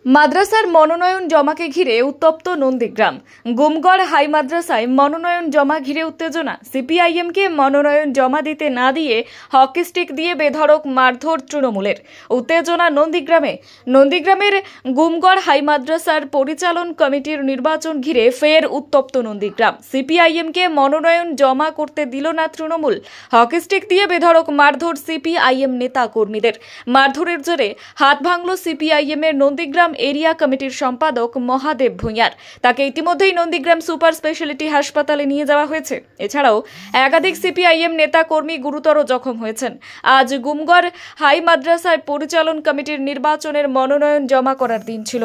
মাদ্রাসার মনোনয়ন জমাকে ঘিরে উত্তপ্ত নন্দীগ্রাম। গুমগড় হাই মাদ্রাসায় মনোনয়ন জমা ঘিরে উত্তেজনা। সিপিআইএমকে মনোনয়ন জমা দিতে না দিয়ে হকি স্টিক দিয়ে বেধড়ক মারধর তৃণমূলের। উত্তেজনা নন্দীগ্রামে। নন্দীগ্রামের গুমগড় হাই মাদ্রাসার পরিচালন কমিটির নির্বাচন ঘিরে ফের উত্তপ্ত নন্দীগ্রাম। সিপিআইএমকে মনোনয়ন জমা করতে দিল না তৃণমূল। হকি স্টিক দিয়ে বেধড়ক মারধর সিপিআইএম নেতা কর্মীদের। মারধরের জেরে হাত ভাঙল সিপিআইএম এর নন্দীগ্রাম এরিয়া কমিটির সম্পাদক মহাদেব ভূঁইয়ার। তাকে ইতিমধ্যেই নন্দীগ্রাম সুপার স্পেশালিটি হাসপাতালে নিয়ে যাওয়া হয়েছে। এছাড়াও একাধিক সিপিআইএম নেতা কর্মী গুরুতর জখম হয়েছেন। আজ গুমগড় হাই মাদ্রাসায় পরিচালন কমিটির নির্বাচনের মনোনয়ন জমা করার দিন ছিল।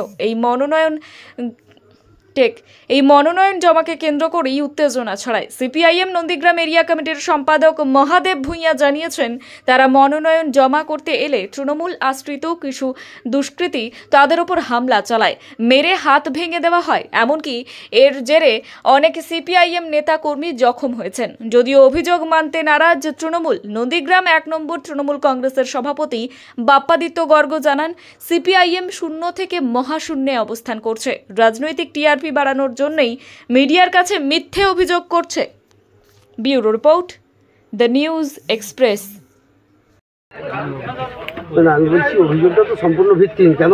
এই মনোনয়ন জমাকে কেন্দ্র করেই উত্তেজনা ছড়ায়। সিপিআইএম নন্দীগ্রাম এরিয়া কমিটির সম্পাদক মহাদেব ভূঁইয়া জানিয়েছেন, তারা মনোনয়ন জমা করতে এলে তৃণমূল আশ্রিত কিছু দুষ্কৃতী তাদের উপর হামলা চালায়, মেরে হাত ভেঙে দেওয়া হয়। এমনকি এর জেরে অনেক সিপিআইএম নেতা কর্মী জখম হয়েছেন। যদিও অভিযোগ মানতে নারাজ তৃণমূল, নন্দীগ্রাম 1 নম্বর তৃণমূল কংগ্রেসের সভাপতি বাপ্পাদিত্য গর্গ জানান, সিপিআইএম শূন্য থেকে মহাশূন্যে অবস্থান করছে। রাজনৈতিক টিআরপি বাড়ানোর জন্যই মিডিয়ার কাছে মিথ্যে অভিযোগ করছে। Bureau report, the news express. আমি বলছি অভিযোগটা তো সম্পূর্ণ ভিত্তিহীন। কেন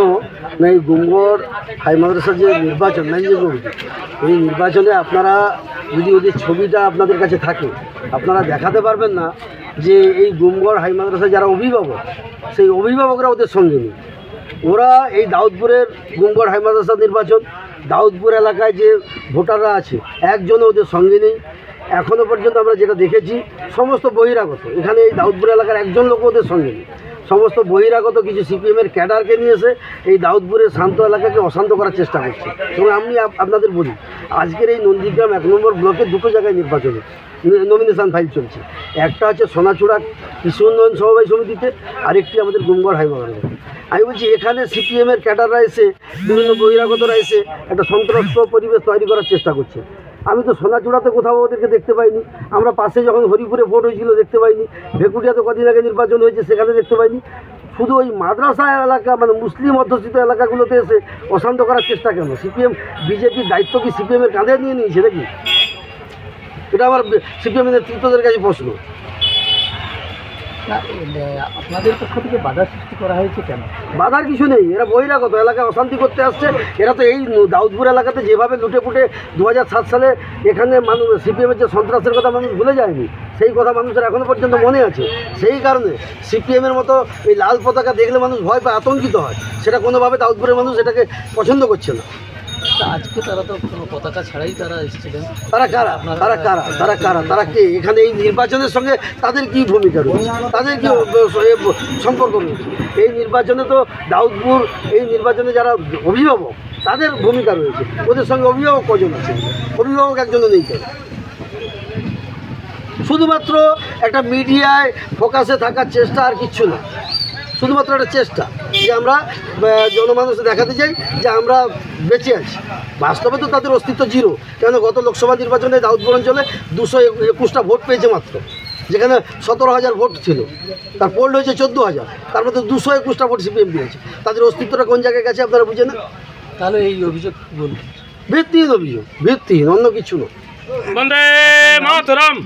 না, এই গুমগড় হাই মাদ্রাসার যে নির্বাচন এই নির্বাচনে আপনারা যদি ওদের ছবিটা আপনাদের কাছে থাকে, আপনারা দেখাতে পারবেন না যে এই গুমগড় হাই মাদ্রাসার যারা অভিভাবক, সেই অভিভাবকরা ওদের সঙ্গে নেই। ওরা এই দাউদপুরের গুমগড় হাই মাদ্রাসার নির্বাচন, দাউদপুর এলাকায় যে ভোটাররা আছে একজনও ওদের সঙ্গে নেই। এখনও পর্যন্ত আমরা যেটা দেখেছি সমস্ত বহিরাগত, এখানে এই দাউদপুর এলাকার একজন লোক ওদের সঙ্গে নেই। সমস্ত বহিরাগত কিছু সিপিএমের ক্যাডারকে নিয়ে এসে এই দাউদপুরের শান্ত এলাকাকে অশান্ত করার চেষ্টা করছে। এবং আমি আপনাদের বলি, আজকের এই নন্দীগ্রাম 1 নম্বর ব্লকে দুটো জায়গায় নির্বাচনে নমিনেশন ফাইল চলছে। একটা হচ্ছে সোনাচূড়া কৃষি উন্নয়ন সমবায় সমিতিতে, আরেকটি আমাদের গুমগড় হাই মাদ্রাসা। আমি বলছি এখানে সিপিএমের ক্যাডাররা এসে, বিভিন্ন বহিরাগতরা এসে একটা সন্ত্রাস্ত পরিবেশ তৈরি করার চেষ্টা করছে। আমি তো সোনাচূড়াতে কোথাও ওদেরকে দেখতে পাইনি, আমরা পাশে যখন হরিপুরে ভোট হয়েছিল দেখতে পাইনি, ভেকুটিয়াতে কদিন আগে নির্বাচন হয়েছে সেখানে দেখতে পাইনি। শুধু ওই মাদ্রাসা এলাকা, মানে মুসলিম অধ্যুষিত এলাকাগুলোতে এসে অশান্ত করার চেষ্টা কেন? সিপিএম বিজেপির দায়িত্ব কি সিপিএমের কাঁধে নিয়ে নিয়েছে নাকি? এটা আমার সিপিএমের নেতৃত্বদের কাছে প্রশ্ন। আপনাদের পক্ষ থেকে বাধার সৃষ্টি করা হয়েছে কেন? বাধার কিছু নেই, এরা বহিরাগত এলাকায় অশান্তি করতে আসছে। এরা তো এই দাউদপুর এলাকাতে যেভাবে লুটেপুটে 2007 সালে এখানে মানুষ সিপিএমের যে সন্ত্রাসের কথা মানুষ ভুলে যায়নি, সেই কথা মানুষের এখনও পর্যন্ত মনে আছে। সেই কারণে সিপিএমের মতো এই লাল পতাকা দেখলে মানুষ ভয় পায়, আতঙ্কিত হয়। সেটা কোনোভাবে দাউদপুরের মানুষ এটাকে পছন্দ করছে না। আজকে তারা তো কোনো পতাকা ছাড়াই তারা এসেছিলেন। তারা কারা? তারা কে? এখানে এই নির্বাচনের সঙ্গে তাদের কি ভূমিকা রয়েছে, তাদের কি সম্পর্ক রয়েছে? এই নির্বাচনে তো দাউদপুর, এই নির্বাচনে যারা অভিভাবক তাদের ভূমিকা রয়েছে। ওদের সঙ্গে অভিভাবক কজন আছে? অভিভাবক একজনও নেই। কেন? শুধুমাত্র একটা মিডিয়ায় ফোকাসে থাকার চেষ্টা, আর কিচ্ছু না। শুধুমাত্র একটা চেষ্টা যে আমরা জনমানুষে দেখাতে চাই যে আমরা বেঁচে আছি। বাস্তবে তো তাদের অস্তিত্ব জিরো। কেন গত লোকসভা নির্বাচনে দাউদপুর অঞ্চলে 221টা ভোট পেয়েছে মাত্র, যেখানে 17,000 ভোট ছিল, তার পোল হয়েছে 14,000, তার মধ্যে 221টা ভোট সিপিএম পেয়েছে। তাদের অস্তিত্বটা কোন জায়গায় গেছে আপনারা বুঝে না? তাহলে এই অভিযোগ বলুন, ভিত্তিহীন অভিযোগ, ভিত্তিহীন, অন্য কিছু নয়। বন্দে মাতরম।